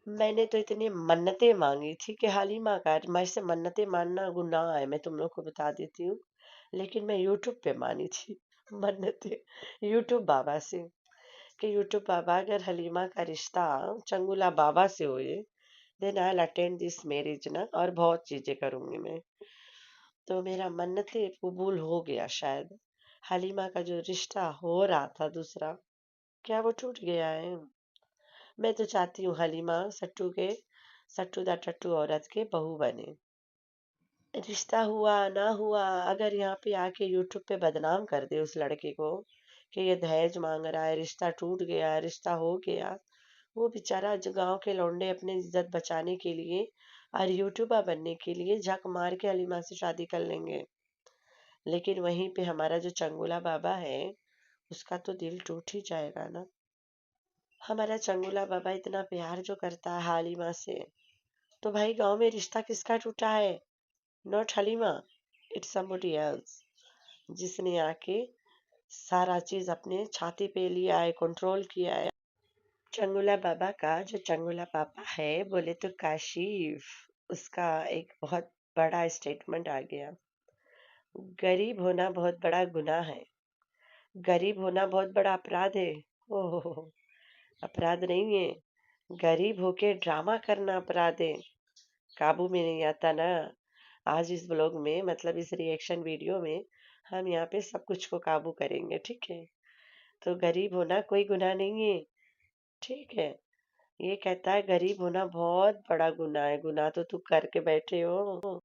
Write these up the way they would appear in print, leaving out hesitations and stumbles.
मैंने तो इतनी मन्नतें मांगी थी कि हालिमा का मेरे से मन्नतें मानना गुनाह है, मैं तुम लोग को बता देती हूँ। लेकिन मैं यूट्यूब पे मानी थी मन्नतें, यूट्यूब बाबा से, कि यूट्यूब बाबा अगर हलीमा का रिश्ता चंगुला बाबा से होए, then I will attend this marriage ना, और बहुत चीजें करूंगी मैं। तो मेरा मन्नतें कबूल हो गया शायद। हलीमा का जो रिश्ता हो रहा था दूसरा, क्या वो टूट गया है? मैं तो चाहती हूँ हलीमा सट्टू दा टट्टू औरत के बहू बने। रिश्ता हुआ ना हुआ, अगर यहाँ पे आके यूट्यूब पे बदनाम कर दे उस लड़के को कि ये दहेज मांग रहा है, रिश्ता टूट गया, रिश्ता हो गया, वो बेचारा जो गांव के लौंडे अपनी इज्जत बचाने के लिए और यूट्यूबर बनने के लिए झक मार के हलीमा से शादी कर लेंगे। लेकिन वहीं पे हमारा जो चंगुला बाबा है, उसका तो दिल टूट ही जाएगा ना। हमारा चंगुला बाबा इतना प्यार जो करता है हालिमा से, तो भाई गांव में रिश्ता किसका टूटा है? Not Halima, it's somebody else, जिसने आके सारा चीज अपने छाती पे लिया है, कंट्रोल किया है। चंगुला बाबा का जो चंगुला पापा है, बोले तो काशिफ, उसका एक बहुत बड़ा स्टेटमेंट आ गया। गरीब होना बहुत बड़ा गुनाह है, गरीब होना बहुत बड़ा अपराध है। ओह, अपराध नहीं है, गरीब होके ड्रामा करना अपराध है। काबू में नहीं आता ना। आज इस ब्लॉग में, मतलब इस रिएक्शन वीडियो में, हम यहाँ पे सब कुछ को काबू करेंगे, ठीक है? तो गरीब होना कोई गुनाह नहीं है, ठीक है? ये कहता है गरीब होना बहुत बड़ा गुनाह है, गुनाह तो तू करके बैठे हो।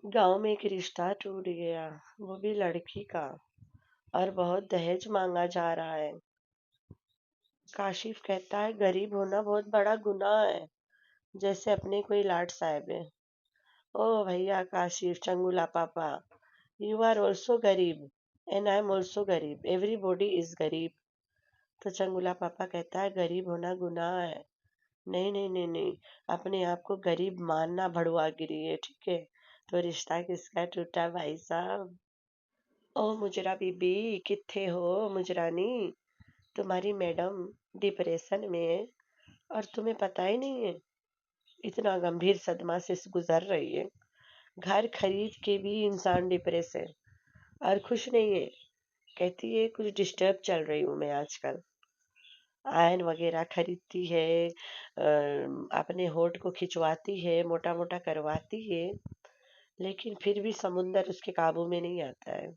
गांव में एक रिश्ता टूट गया, वो भी लड़की का, और बहुत दहेज मांगा जा रहा है। काशिफ कहता है गरीब होना बहुत बड़ा गुनाह है, जैसे अपने कोई लाट साहब है। ओ भैया काशिफ, चंगुला पापा, यू आर ऑल्सो गरीब एंड आई एम ऑल्सो गरीब, एवरीबॉडी इज गरीब। तो चंगुला पापा कहता है गरीब होना गुनाह है। नहीं नहीं नहीं नहीं, अपने आप को गरीब मानना भड़ुआगिरी है, ठीक है? तो रिश्ता किसका टूटा भाई साहब? ओ मुजरा बीबी, कित्थे हो मुजरानी? तुम्हारी मैडम डिप्रेशन में है और तुम्हें पता ही नहीं है। इतना गंभीर सदमा से गुजर रही है, घर खरीद के भी इंसान डिप्रेस है और खुश नहीं है। कहती है कुछ डिस्टर्ब चल रही हूँ मैं आजकल। आयन वगैरह खरीदती है, अपने होठ को खिंचवाती है, मोटा मोटा करवाती है, लेकिन फिर भी समुंदर उसके काबू में नहीं आता है।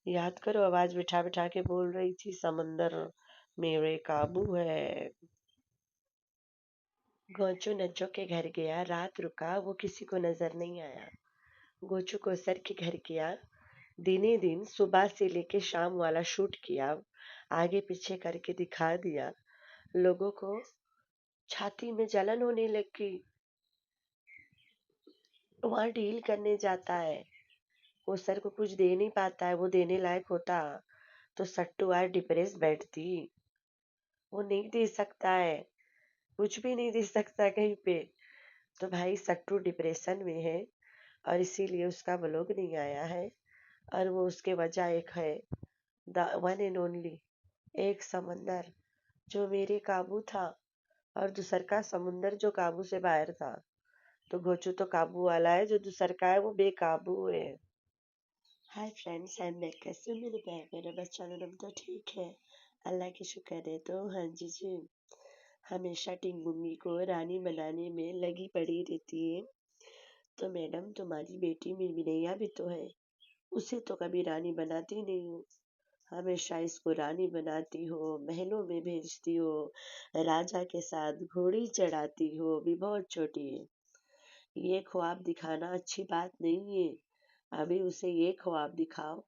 याद करो, आवाज बिठा बिठा के बोल रही थी, समुंदर मेरे काबू है। गोचू नज्जो के घर गया, रात रुका, वो किसी को नजर नहीं आया। गोचू को सर के घर गया, दिने दिन सुबह से लेके शाम वाला शूट किया, आगे पीछे करके दिखा दिया। लोगों को छाती में जलन होने लगी। वहां डील करने जाता है, वो सर को कुछ दे नहीं पाता है, वो देने लायक होता तो सट्टू आज डिप्रेस बैठती। वो नहीं दे सकता है, कुछ भी नहीं दे सकता कहीं पे। तो भाई सट्टू डिप्रेशन में है, और इसीलिए उसका व्लॉग नहीं आया है। और वो उसके वजह एक है, द वन एंड ओनली, एक समंदर जो मेरे काबू था, और दूसर का समुंदर जो काबू से बाहर था। तो गोचू तो काबू वाला है, जो दूसर का है वो बेकाबू है। Hi friends, I am back. कैसे हो मेरे प्यार मेरे बच्चा लोग? तो ठीक है, अल्लाह की शुक्र है। तो हाँ जी जी, हमेशा टिंगुंगी को रानी बनाने में लगी पड़ी रहती है। तो मैडम, तुम्हारी बेटी मिर्मिनैया भी तो है, उसे तो कभी रानी बनाती नहीं हो। हमेशा इसको रानी बनाती हो, महलों में भेजती हो, राजा के साथ घोड़ी चढ़ाती हो, अभी बहुत छोटी है। ये ख्वाब दिखाना अच्छी बात नहीं है। अभी उसे ये ख्वाब दिखाओ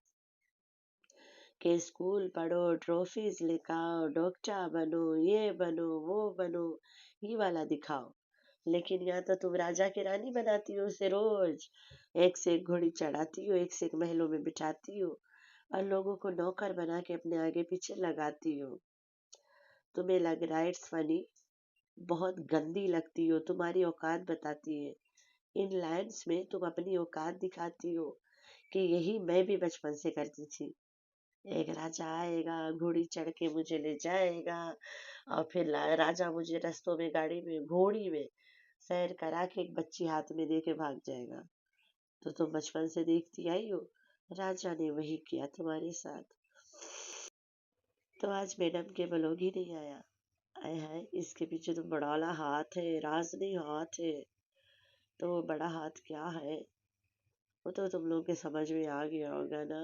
कि स्कूल पढ़ो, ट्रॉफीज लेकर आओ, डॉक्टर बनो, ये बनो, वो बनो, ये वाला दिखाओ। लेकिन यहाँ तो तुम राजा की रानी बनाती हो उसे रोज, एक से एक घोड़ी चढ़ाती हो, एक से एक महलों में बिठाती हो, और लोगों को नौकर बना के अपने आगे पीछे लगाती हो। तुम्हें लग रहा है इट्स फनी? बहुत गंदी लगती हो, तुम्हारी औकात बताती है। इन लाइन्स में तुम अपनी औकात दिखाती हो कि यही मैं भी बचपन से करती थी। एक राजा आएगा, घोड़ी चढ़ के मुझे ले जाएगा, और फिर राजा मुझे रास्तों में गाड़ी में घोड़ी में सैर करा के एक बच्ची हाथ में दे के भाग जाएगा। तो तुम बचपन से देखती आई हो, राजा ने वही किया तुम्हारे साथ। तो आज मैडम के ब्लॉग ही नहीं आया। आय हाय, इसके पीछे तो बड़ा वाला हाथ है, राज नहीं हाथ है। तो वो बड़ा हाथ क्या है, वो तो तुम लोग के समझ में आ गया होगा ना।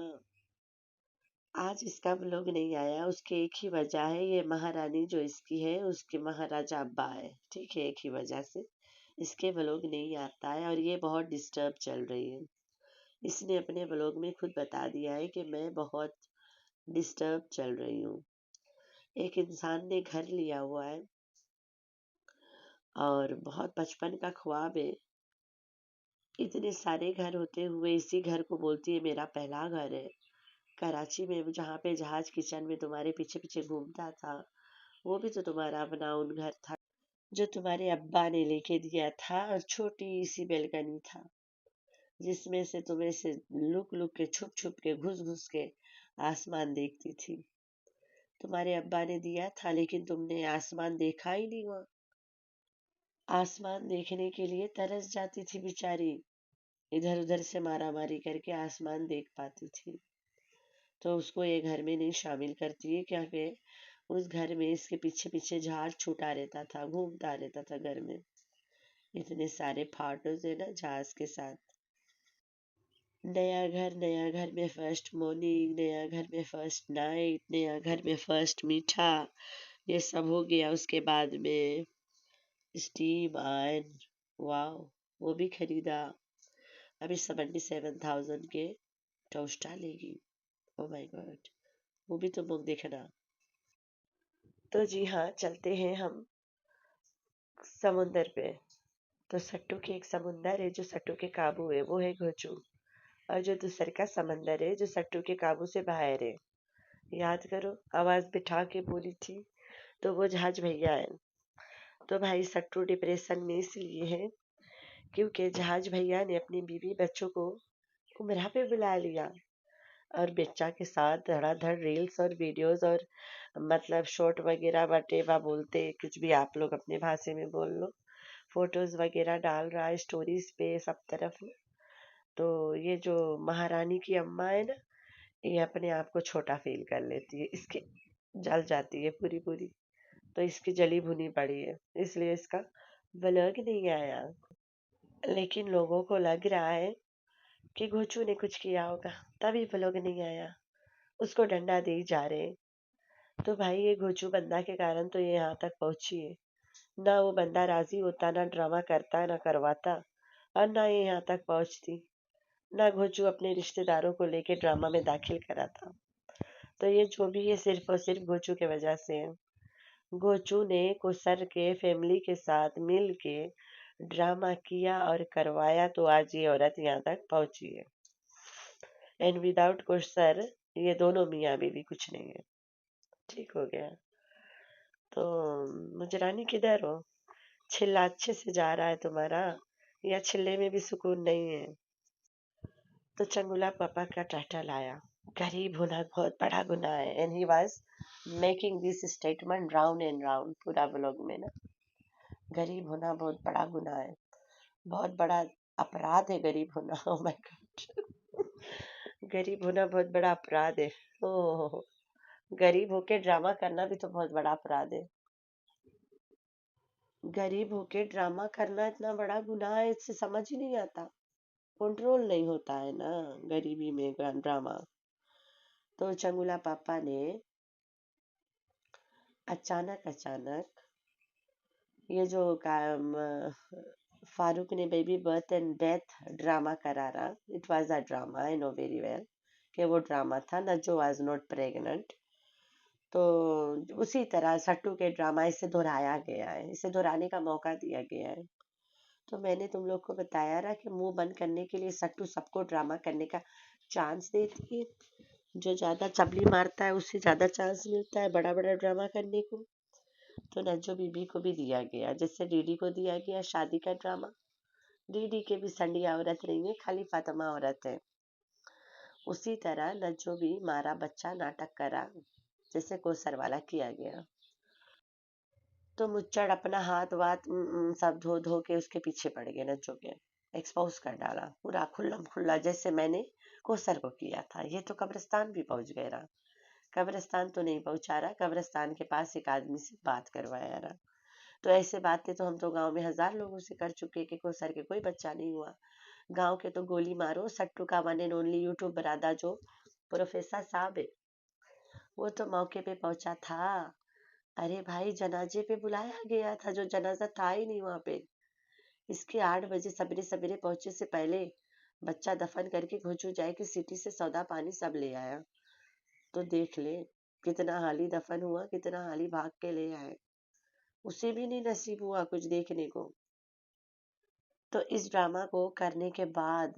आज इसका ब्लॉग नहीं आया, उसके एक ही वजह है, ये महारानी जो इसकी है उसके महाराजा अब्बा है, ठीक है, एक ही वजह से इसके ब्लॉग नहीं आता है, और ये बहुत डिस्टर्ब चल रही है। इसने अपने ब्लॉग में खुद बता दिया है कि मैं बहुत डिस्टर्ब चल रही हूँ। एक इंसान ने घर लिया हुआ है और बहुत बचपन का ख्वाब है, इतने सारे घर होते हुए इसी घर को बोलती है मेरा पहला घर है। कराची में जहाँ पे जहाज किचन में तुम्हारे पीछे पीछे घूमता था, वो भी तो तुम्हारा अपना उन घर था, जो तुम्हारे अब्बा ने लेके दिया था, और छोटी सी बेलकनी था जिसमें से तुम ऐसे लुक लुक के छुप छुप के घुस घुस के आसमान देखती थी। तुम्हारे अब्बा ने दिया था लेकिन तुमने आसमान देखा ही नहीं हुआ। आसमान देखने के लिए तरस जाती थी बेचारी, इधर उधर से मारा मारी करके आसमान देख पाती थी। तो उसको ये घर में नहीं शामिल करती है क्या कि उस घर में इसके पीछे पीछे जहाज छूटा रहता था, घूमता रहता था घर में, इतने सारे फाटोस है ना जहाज के साथ। नया घर में फर्स्ट मॉर्निंग, नया घर में फर्स्ट नाइट, नया घर में फर्स्ट मीठा, ये सब हो गया। उसके बाद में स्टीम आयन, वाह, वो भी खरीदा। अभी 77,000 के टोस्टा लेगी। ओ माय गॉड, वो भी तो बुक देखना। तो जी हाँ, चलते हैं हम समुंदर पे। तो सट्टू की एक समुंदर है जो सट्टू के काबू है, वो है घोचू। और जो दूसर का समंदर है जो सट्टू के काबू से बाहर है, याद करो, आवाज बिठा के बोली थी, तो वो जहाज भैया है। तो भाई सट्टू डिप्रेशन में इसलिए है क्योंकि जहाज भैया ने अपनी बीवी बच्चों को उमरा पे बुला लिया, और बच्चा के साथ धड़ाधड़ रील्स और वीडियोस और मतलब शॉर्ट वगैरह वटेवा बोलते कुछ भी आप लोग अपने भाषा में बोल लो, फोटोज वगैरह डाल रहा है स्टोरीज पे सब तरफ। तो ये जो महारानी की अम्मा है ना, ये अपने आप को छोटा फील कर लेती है, इसके जल जाती है पूरी पूरी। तो इसकी जली भुनी पड़ी है, इसलिए इसका ब्लॉग नहीं आया। लेकिन लोगों को लग रहा है कि घोचू ने कुछ किया होगा, तभी ब्लॉग नहीं आया, उसको डंडा दे ही जा रहे हैं। तो भाई ये घोचू बंदा के कारण तो ये यहाँ तक पहुंची है, ना वो बंदा राजी होता, ना ड्रामा करता, ना करवाता, और ना ये यहाँ तक पहुंचती, ना घोचू अपने रिश्तेदारों को लेके ड्रामा में दाखिल करा था। तो ये जो भी है सिर्फ और सिर्फ घोचू के वजह से है। घोचू ने कुसर के फैमिली के साथ मिल के ड्रामा किया और करवाया, तो आज ये औरत यहाँ तक पहुंची है। एंड विदाउट कुसर ये दोनों मियाँ बीवी कुछ नहीं है। ठीक हो गया। तो मुझे रानी किधर हो? छिल्ला अच्छे से जा रहा है तुम्हारा, या छिल्ले में भी सुकून नहीं है? तो चंगुला पापा का टाइटल आया, गरीब होना बहुत बड़ा गुनाह है, and he was making this statement round and round पूरा ब्लॉग में ना। गरीब होना बहुत बड़ा गुनाह है, बहुत बड़ा अपराध है गरीब होना। ओ माय गॉड, गरीब होना बहुत बड़ा अपराध है। ओह, गरीब होके ड्रामा करना भी तो बहुत बड़ा अपराध है। गरीब होके ड्रामा करना इतना बड़ा गुनाह है, इससे समझ ही नहीं आता, कंट्रोल नहीं होता है ना गरीबी में ड्रामा। तो चंगुला पापा ने अचानक अचानक ये जो फारूक ने baby birth and death drama करा रहा, it was a drama, I know very well कि वो ड्रामा था, नज्जो वाज नॉट प्रेग्नेंट। तो उसी तरह सट्टू के ड्रामा इसे दोहराया गया है, इसे दोहराने का मौका दिया गया है। तो मैंने तुम लोग को बताया ना कि मुंह बंद करने के लिए सट्टू सबको ड्रामा करने का चांस देती है, जो ज्यादा चपली मारता है उससे ज्यादा चांस मिलता है बड़ा बड़ा ड्रामा करने को। तो नज्जो बीबी को भी दिया गया, जैसे डीडी को दिया गया शादी का ड्रामा। डीडी के भी संडिया औरत नहीं है, खाली फातिमा औरत है। उसी तरह नज्जो भी मारा बच्चा नाटक करा जैसे कोसर वाला किया गया। तो मुच्चड़ अपना हाथ वाथ सब धो धो के उसके पीछे पड़ गए नज्जो के, एक्सपोज कर डाला पूरा खुल्लम खुल्ला जैसे मैंने कोसर को किया था। ये तो कब्रिस्तान भी पहुंच गया रहा। कब्रिस्तान तो नहीं पहुंचा रहा, कब्रिस्तान के पास एक आदमी से बात करवाया रहा। तो ऐसे बातें तो हम तो गांव में 1000 लोगों से कर चुके कि कोसर के कोई बच्चा नहीं हुआ। गांव के तो गोली मारो, सट्टू का वन एंड ओनली यूट्यूब बरादा जो प्रोफेसर साहब है वो तो मौके पे पहुंचा था। अरे भाई जनाजे पे बुलाया गया था, जो जनाजा था ही नहीं वहां पे। इसके 8 बजे सवेरे सवेरे पहुंचे से पहले बच्चा दफन करके घुचू जाए कि सिटी से सौदा पानी सब ले आया। तो देख ले कितना हाली दफन हुआ, कितना हाली भाग के ले आए। उसे भी नहीं नसीब हुआ कुछ देखने को। तो इस ड्रामा को करने के बाद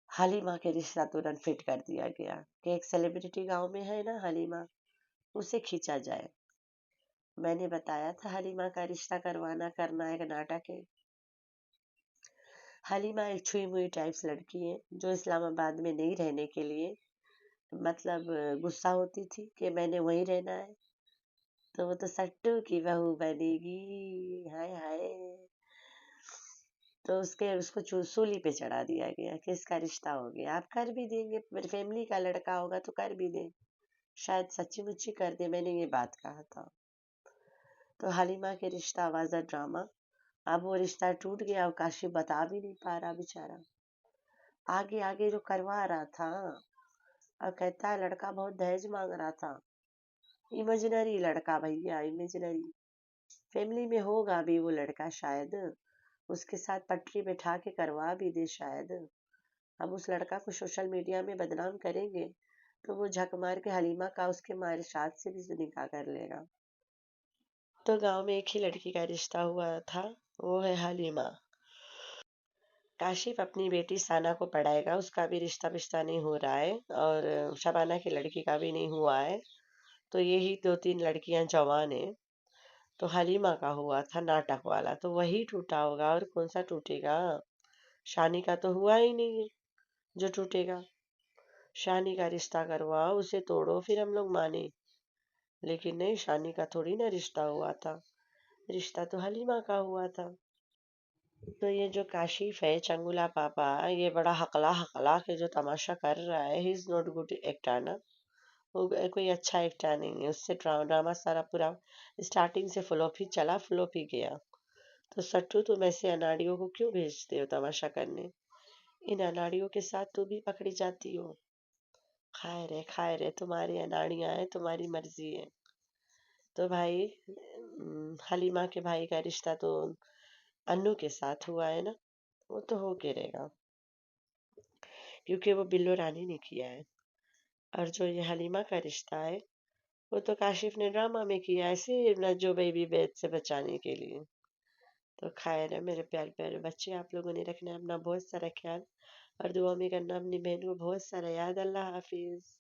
हलीमा के रिश्ता तुरंत फिट कर दिया गया कि एक सेलिब्रिटी गांव में है ना हलीमा, उसे खींचा जाए। मैंने बताया था हलीमा का रिश्ता करना एक नाटक है। हलीमा एक छुई मुई टाइप्स लड़की है जो इस्लामाबाद में नहीं रहने के लिए मतलब गुस्सा होती थी कि मैंने वहीं रहना है। तो वो तो सट्टू की बहू बनेगी, हाय हाय। तो उसको सूली पे चढ़ा दिया गया कि इसका रिश्ता हो गया, आप कर भी देंगे, मेरी फैमिली का लड़का होगा तो कर भी दें, शायद सच्ची मुच्ची कर दे। मैंने ये बात कहा था। तो हलीमा के रिश्ता वाजा ड्रामा, अब वो रिश्ता टूट गया और काशी बता भी नहीं पा रहा बेचारा। आगे आगे जो करवा रहा था और कहता है लड़का बहुत दहेज मांग रहा था। इमेजिनरी लड़का भैया, इमेजिनरी। फैमिली में होगा भी वो लड़का शायद, उसके साथ पटरी बैठा के करवा भी दे शायद। अब उस लड़का को सोशल मीडिया में बदनाम करेंगे तो वो झक मार के हलीमा का उसके मारे साथ से भी निकाह कर लेगा। तो गांव में एक ही लड़की का रिश्ता हुआ था, वो है हलीमा। काशिफ अपनी बेटी साना को पढ़ाएगा, उसका भी रिश्ता नहीं हो रहा है, और शबाना की लड़की का भी नहीं हुआ है। तो यही 2-3 लड़कियां जवान हैं। तो हलीमा का हुआ था नाटक वाला, तो वही टूटा होगा, और कौन सा टूटेगा। शानी का तो हुआ ही नहीं है जो टूटेगा। शानी का रिश्ता करवाओ, उसे तोड़ो, फिर हम लोग माने। लेकिन नहीं, शानी का थोड़ी ना रिश्ता हुआ था, रिश्ता तो हलीमा का हुआ था। तो ये जो काशिफ है चंगुला पापा, ये बड़ा हकला हकला के जो तमाशा कर रहा है, he is not good actor ना। वो कोई अच्छा एक्टर नहीं है। उससे ड्रामा सारा पूरा स्टार्टिंग से फ्लॉप ही चला, फ्लॉप ही गया। तो सट्टू, तुम ऐसे अनाड़ियों को क्यों भेजते हो तमाशा करने? इन अनाड़ियों के साथ तू भी पकड़ी जाती हो। खाए रे, तुम्हारी अनाड़ियां हैं, तुम्हारी मर्जी है। तो भाई हलीमा के भाई का रिश्ता तो अन्नू के साथ हुआ है ना, वो तो हो के रहेगा, क्योंकि वो बिल्लो रानी ने किया है। और जो ये हलीमा का रिश्ता है वो तो काशिफ ने ड्रामा में किया है, सिर्फ नज्जो बेबी बेद से बचाने के लिए। तो खैर है मेरे प्यारे प्यारे बच्चे, आप लोगों ने रखना है अपना बहुत सारा ख्याल, और दुआ में करना अपनी बहन को बहुत सारा याद। अल्लाह हाफिज।